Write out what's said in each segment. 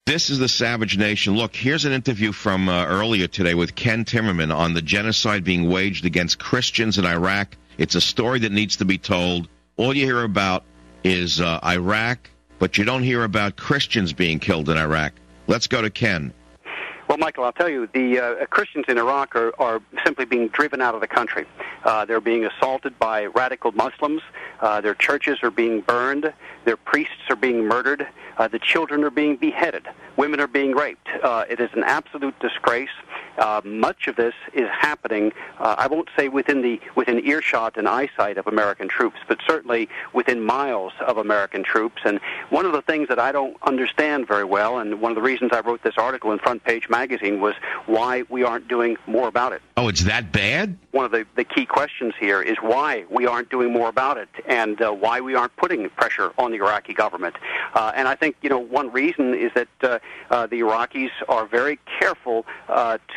This is the savage nation. Look, here's an interview from earlier today with Ken Timmerman on the genocide being waged against Christians in Iraq. It's a story that needs to be told. All you hear about is Iraq, but you don't hear about Christians being killed in Iraq. Let's go to Ken. Well, Michael, I'll tell you, the Christians in Iraq are simply being driven out of the country. They're being assaulted by radical Muslims. Their churches are being burned. Their priests are being murdered. The children are being beheaded. Women are being raped. It is an absolute disgrace. Much of this is happening, I won't say within earshot and eyesight of American troops, but certainly within miles of American troops. And one of the things that I don't understand very well, and one of the reasons I wrote this article in Front Page Magazine, was why we aren't doing more about it. Oh, it's that bad? One of the key questions here is why we aren't doing more about it, and why we aren't putting pressure on the Iraqi government. And I think, one reason is that the Iraqis are very careful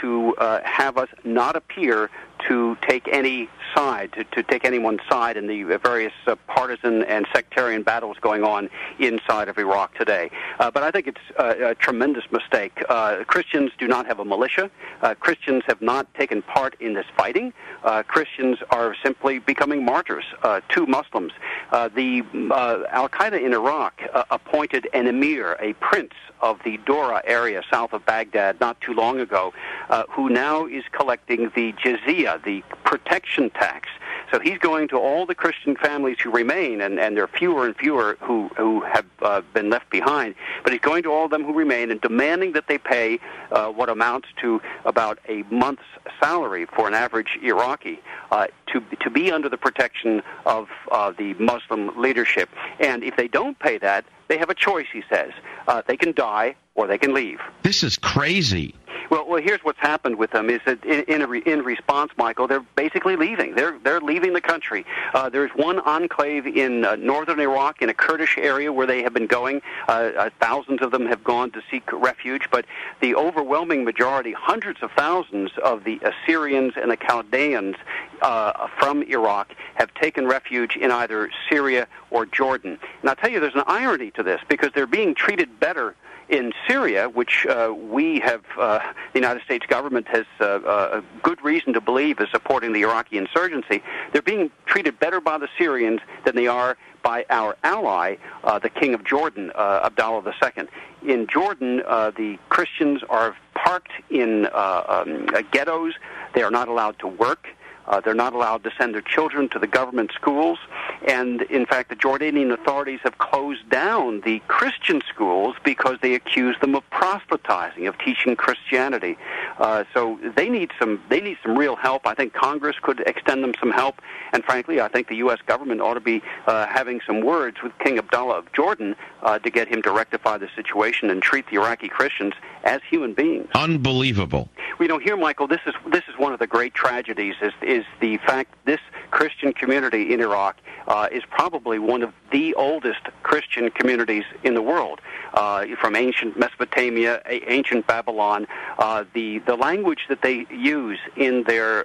to have us not appear to take any side, to take anyone's side in the various partisan and sectarian battles going on inside of Iraq today. But I think it's a tremendous mistake. Christians do not have a militia. Christians have not taken part in this fighting. Christians are simply becoming martyrs to Muslims. The Al-Qaeda in Iraq appointed an emir, a prince of the Dora area south of Baghdad not too long ago, who now is collecting the jizya, the protection tax. So he's going to all the Christian families who remain, and there are fewer and fewer who have been left behind, but he's going to all of them who remain and demanding that they pay what amounts to about a month's salary for an average Iraqi to be under the protection of the Muslim leadership. And if they don't pay that, they have a choice, he says. They can die or they can leave. This is crazy. Well, here's what's happened with them is that in response, Michael, they're basically leaving. They're leaving the country. There's one enclave in northern Iraq, in a Kurdish area where they have been going. Thousands of them have gone to seek refuge, but the overwhelming majority, hundreds of thousands of the Assyrians and the Chaldeans from Iraq have taken refuge in either Syria or Jordan. And I'll tell you, there's an irony to this, because they're being treated better in Syria, which we have, the United States government has a good reason to believe is supporting the Iraqi insurgency. They're being treated better by the Syrians than they are by our ally, the King of Jordan, Abdullah II. In Jordan, the Christians are parked in ghettos. They are not allowed to work. They're not allowed to send their children to the government schools. And, in fact, the Jordanian authorities have closed down the Christian schools because they accuse them of proselytizing, of teaching Christianity. So they need some real help. I think Congress could extend them some help. And, frankly, I think the U.S. government ought to be having some words with King Abdullah of Jordan to get him to rectify the situation and treat the Iraqi Christians as human beings. Unbelievable. Well, here, Michael, this is one of the great tragedies is the fact this Christian community in Iraq is probably one of the oldest Christian communities in the world. From ancient Mesopotamia, ancient Babylon, the language that they use in their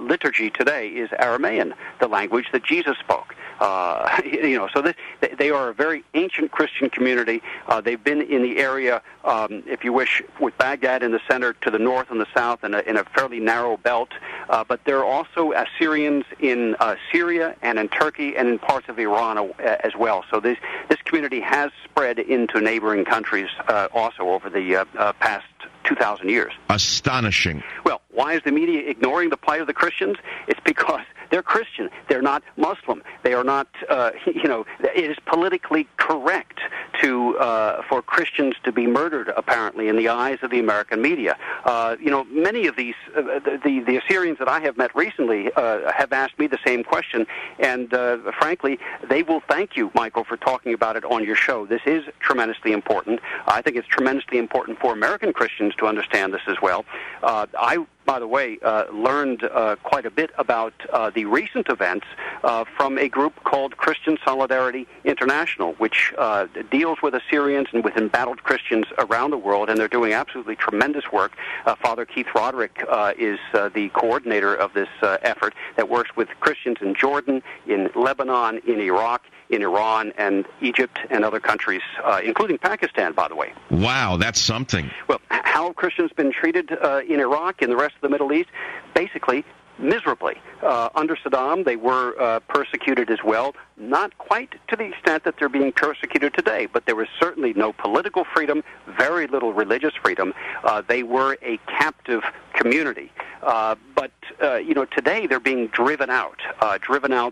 liturgy today is Aramaean, the language that Jesus spoke. So they are a very ancient Christian community. They've been in the area, if you wish, with Baghdad in the center, to the north and the south, in a fairly narrow belt. But there are also Assyrians in Syria and in Turkey and in parts of Iran as well. So this community has spread into neighboring countries also over the past 2,000 years. Astonishing. Well, why is the media ignoring the plight of the Christians? It's because they're Christian. They're not Muslim. They are not, it is politically correct for Christians to be murdered, apparently, in the eyes of the American media. Many of these, the Assyrians that I have met recently have asked me the same question, and frankly, they will thank you, Michael, for talking about it on your show. This is tremendously important. I think it's tremendously important for American Christians to understand this as well. I, by the way, learned quite a bit about the recent events from a group called Christian Solidarity International, which deals with Assyrians and with embattled Christians around the world, and they're doing absolutely tremendous work. Father Keith Roderick is the coordinator of this effort that works with Christians in Jordan, in Lebanon, in Iraq, in Iran and Egypt and other countries, including Pakistan, by the way. Wow, that's something. Well, how have Christians been treated in Iraq and the rest of the Middle East? Basically, miserably. Under Saddam, they were persecuted as well, not quite to the extent that they're being persecuted today, but there was certainly no political freedom, very little religious freedom. They were a captive community. But today they're being driven out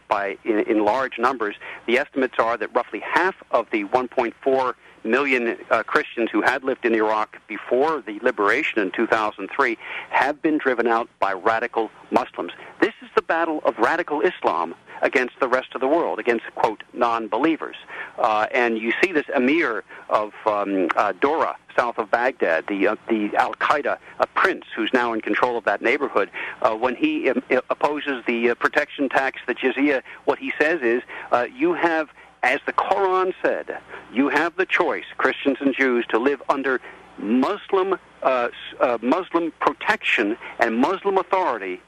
by in large numbers. The estimates are that roughly half of the 1.4 million Christians who had lived in Iraq before the liberation in 2003 have been driven out by radical Muslims. This is the battle of radical Islam against the rest of the world, against, quote, non-believers. And you see this emir of Dora, south of Baghdad, the al-Qaeda prince who's now in control of that neighborhood, when he opposes the protection tax, the jizya, what he says is, you have, as the Quran said, you have the choice, Christians and Jews, to live under Muslim protection and Muslim authority.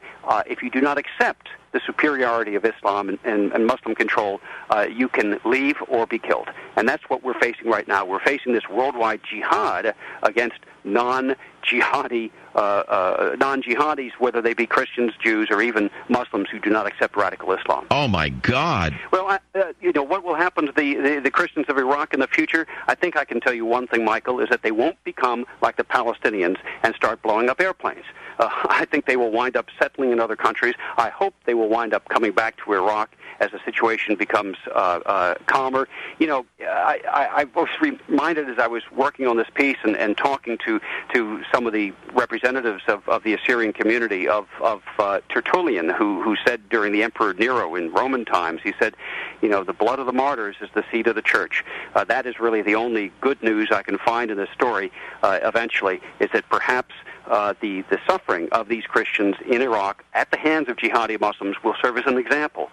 If you do not accept the superiority of Islam and Muslim control, you can leave or be killed. And that's what we're facing right now. We're facing this worldwide jihad against non-jihadis, whether they be Christians, Jews, or even Muslims who do not accept radical Islam. Oh, my God. Well, what will happen to the Christians of Iraq in the future? I think I can tell you one thing, Michael, is that they won't become like the Palestinians and start blowing up airplanes. I think they will wind up settling in other countries. I hope they will wind up coming back to Iraq as the situation becomes calmer. I was reminded as I was working on this piece and talking to some of the representatives of the Assyrian community of Tertullian, who said during the Emperor Nero in Roman times, he said, the blood of the martyrs is the seed of the church. That is really the only good news I can find in this story eventually, is that perhaps the suffering of these Christians in Iraq at the hands of jihadi Muslims will serve as an example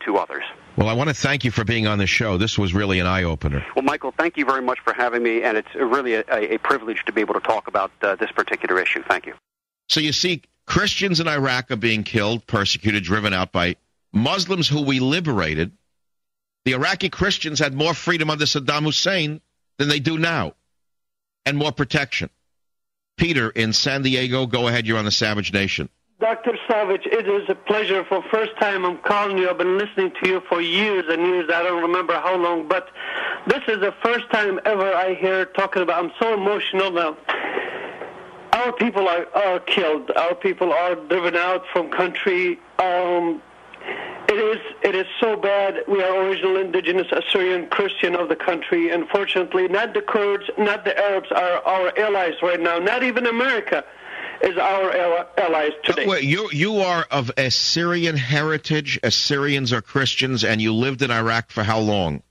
to others. Well, I want to thank you for being on the show. This was really an eye-opener. Well, Michael, thank you very much for having me, and it's really a privilege to be able to talk about this particular issue. Thank you. So you see, Christians in Iraq are being killed, persecuted, driven out by Muslims who we liberated. The Iraqi Christians had more freedom under Saddam Hussein than they do now, and more protection. Peter in San Diego, go ahead. You're on the Savage Nation. Dr. Savage, it is a pleasure. For the first time I'm calling you. I've been listening to you for years and years. I don't remember how long, but this is the first time ever I hear talking about. I'm so emotional now. Our people are killed. Our people are driven out from country. It is so bad. We are original indigenous Assyrian Christian of the country. Unfortunately, not the Kurds, not the Arabs are our allies right now. Not even America is our allies today. Wait, you are of Assyrian heritage. Assyrians are Christians, and you lived in Iraq for how long?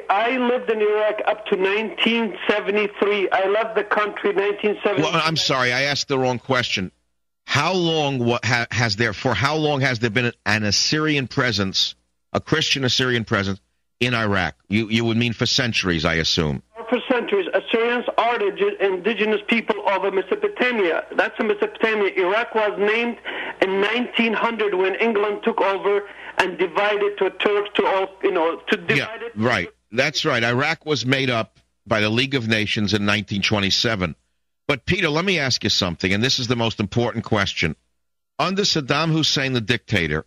I lived in Iraq up to 1973. I left the country in 1973. Well, I'm sorry, I asked the wrong question. How long has there been an Assyrian presence, a Christian Assyrian presence in Iraq? You would mean for centuries, I assume. For centuries, Assyrians are the indigenous people of Mesopotamia. That's Mesopotamia. Iraq was named in 1900 when England took over and divided to Turks to divide it. Right. That's right. Iraq was made up by the League of Nations in 1927. But, Peter, let me ask you something, and this is the most important question. Under Saddam Hussein, the dictator,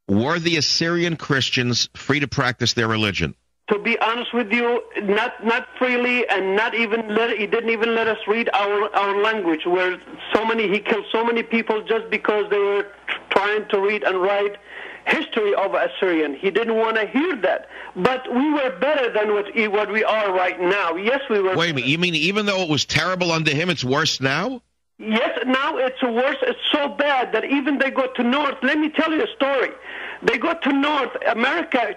were the Assyrian Christians free to practice their religion? To be honest with you, not freely, and he didn't even let us read our language. Where he killed so many people just because they were trying to read and write history of Assyrian. He didn't want to hear that. But we were better than what we are right now. Yes, we were. Wait a minute. You mean even though it was terrible under him, it's worse now? Yes, now it's worse. It's so bad that even they go to North. Let me tell you a story. They go to North. American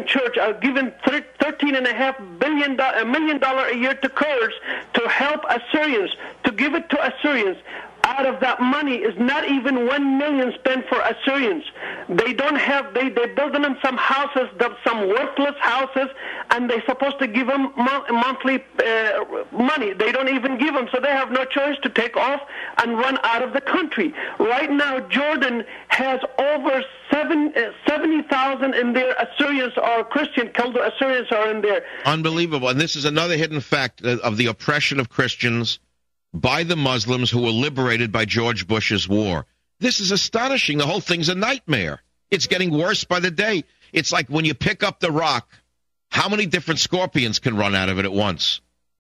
church are giving $13.5 million a year to Kurds to help Assyrians, to give it to Assyrians. out of that money is not even 1 million spent for Assyrians. They don't have, they building them some houses, some worthless houses, and they're supposed to give them monthly money. They don't even give them, so they have no choice to take off and run out of the country. Right now, Jordan has over 70,000 in there. Assyrians or Christian Chaldean Assyrians are in there. Unbelievable. And this is another hidden fact of the oppression of Christians by the Muslims who were liberated by George Bush's war. This is astonishing. The whole thing's a nightmare. It's getting worse by the day. It's like when you pick up the rock, how many different scorpions can run out of it at once?